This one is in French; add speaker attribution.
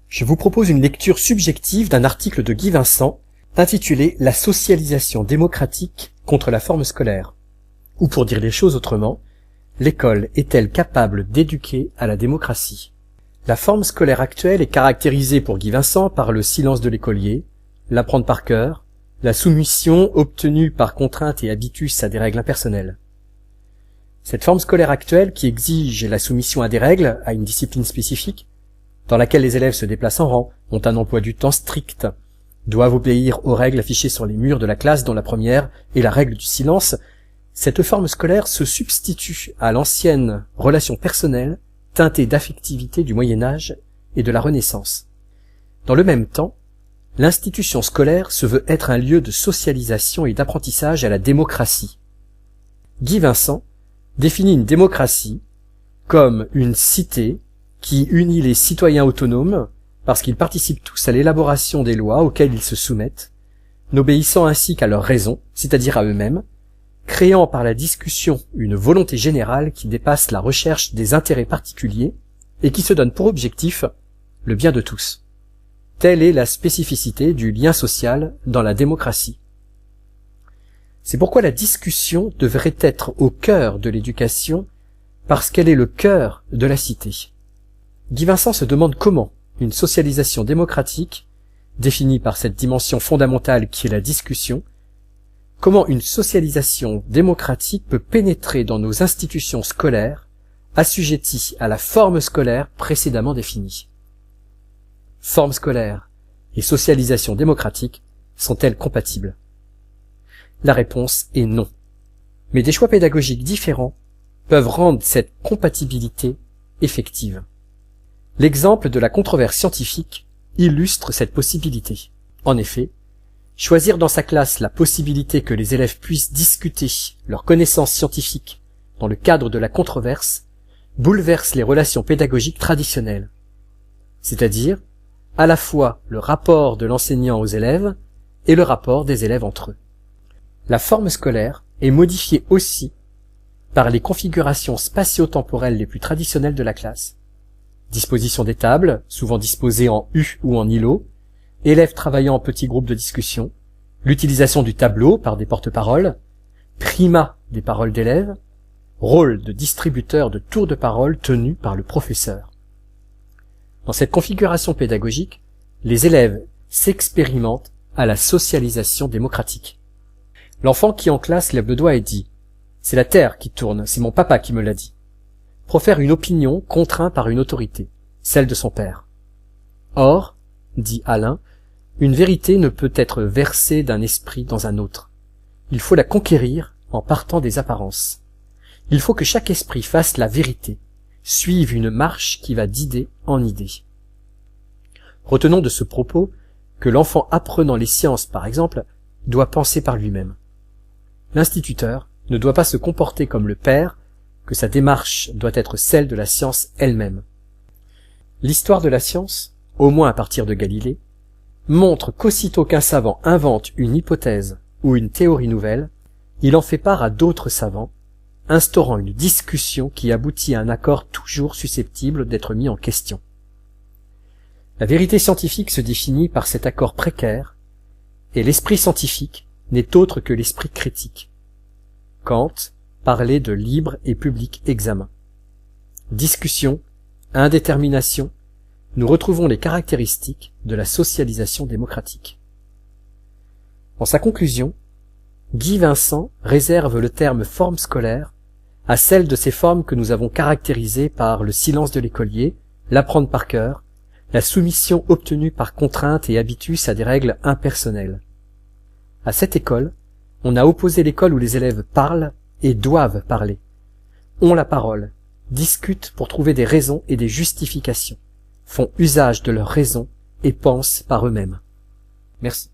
Speaker 1: Je vous propose une lecture subjective d'un article de Guy Vincent intitulé « La socialisation démocratique contre la forme scolaire ». Ou pour dire les choses autrement, l'école est-elle capable d'éduquer à la démocratie? La forme scolaire actuelle est caractérisée pour Guy Vincent par le silence de l'écolier, l'apprendre par cœur, la soumission obtenue par contrainte et habitus à des règles impersonnelles. Cette forme scolaire actuelle qui exige la soumission à des règles, à une discipline spécifique, dans laquelle les élèves se déplacent en rang, ont un emploi du temps strict, doivent obéir aux règles affichées sur les murs de la classe dont la première est la règle du silence, cette forme scolaire se substitue à l'ancienne relation personnelle teintée d'affectivité du Moyen-Âge et de la Renaissance. Dans le même temps, l'institution scolaire se veut être un lieu de socialisation et d'apprentissage à la démocratie. Guy Vincent définit une démocratie comme une cité qui unit les citoyens autonomes parce qu'ils participent tous à l'élaboration des lois auxquelles ils se soumettent, n'obéissant ainsi qu'à leurs raisons, c'est-à-dire à eux-mêmes, créant par la discussion une volonté générale qui dépasse la recherche des intérêts particuliers et qui se donne pour objectif le bien de tous. Telle est la spécificité du lien social dans la démocratie. C'est pourquoi la discussion devrait être au cœur de l'éducation, parce qu'elle est le cœur de la cité. Guy Vincent se demande comment une socialisation démocratique, définie par cette dimension fondamentale qui est la discussion, comment une socialisation démocratique peut pénétrer dans nos institutions scolaires, assujetties à la forme scolaire précédemment définie. Forme scolaire et socialisation démocratique sont-elles compatibles? La réponse est non. Mais des choix pédagogiques différents peuvent rendre cette compatibilité effective. L'exemple de la controverse scientifique illustre cette possibilité. En effet, choisir dans sa classe la possibilité que les élèves puissent discuter leurs connaissances scientifiques dans le cadre de la controverse bouleverse les relations pédagogiques traditionnelles, c'est-à-dire à la fois le rapport de l'enseignant aux élèves et le rapport des élèves entre eux. La forme scolaire est modifiée aussi par les configurations spatio-temporelles les plus traditionnelles de la classe. Disposition des tables, souvent disposées en U ou en îlot, élèves travaillant en petits groupes de discussion, l'utilisation du tableau par des porte-paroles, primat des paroles d'élèves, rôle de distributeur de tours de parole tenu par le professeur. Dans cette configuration pédagogique, les élèves s'expérimentent à la socialisation démocratique. L'enfant qui en classe lève le doigt et dit « C'est la terre qui tourne, c'est mon papa qui me l'a dit », profère une opinion contraint par une autorité, celle de son père. Or, dit Alain, une vérité ne peut être versée d'un esprit dans un autre. Il faut la conquérir en partant des apparences. Il faut que chaque esprit fasse la vérité, suive une marche qui va d'idée en idée. Retenons de ce propos que l'enfant apprenant les sciences, par exemple, doit penser par lui-même. L'instituteur ne doit pas se comporter comme le père, que sa démarche doit être celle de la science elle-même. L'histoire de la science, au moins à partir de Galilée, montre qu'aussitôt qu'un savant invente une hypothèse ou une théorie nouvelle, il en fait part à d'autres savants, instaurant une discussion qui aboutit à un accord toujours susceptible d'être mis en question. La vérité scientifique se définit par cet accord précaire, et l'esprit scientifique n'est autre que l'esprit critique. Kant parlait de libre et public examen. Discussion, indétermination, nous retrouvons les caractéristiques de la socialisation démocratique. En sa conclusion, Guy Vincent réserve le terme forme scolaire à celle de ces formes que nous avons caractérisées par le silence de l'écolier, l'apprendre par cœur, la soumission obtenue par contrainte et habitus à des règles impersonnelles. À cette école, on a opposé l'école où les élèves parlent et doivent parler, ont la parole, discutent pour trouver des raisons et des justifications, font usage de leurs raisons et pensent par eux-mêmes. Merci.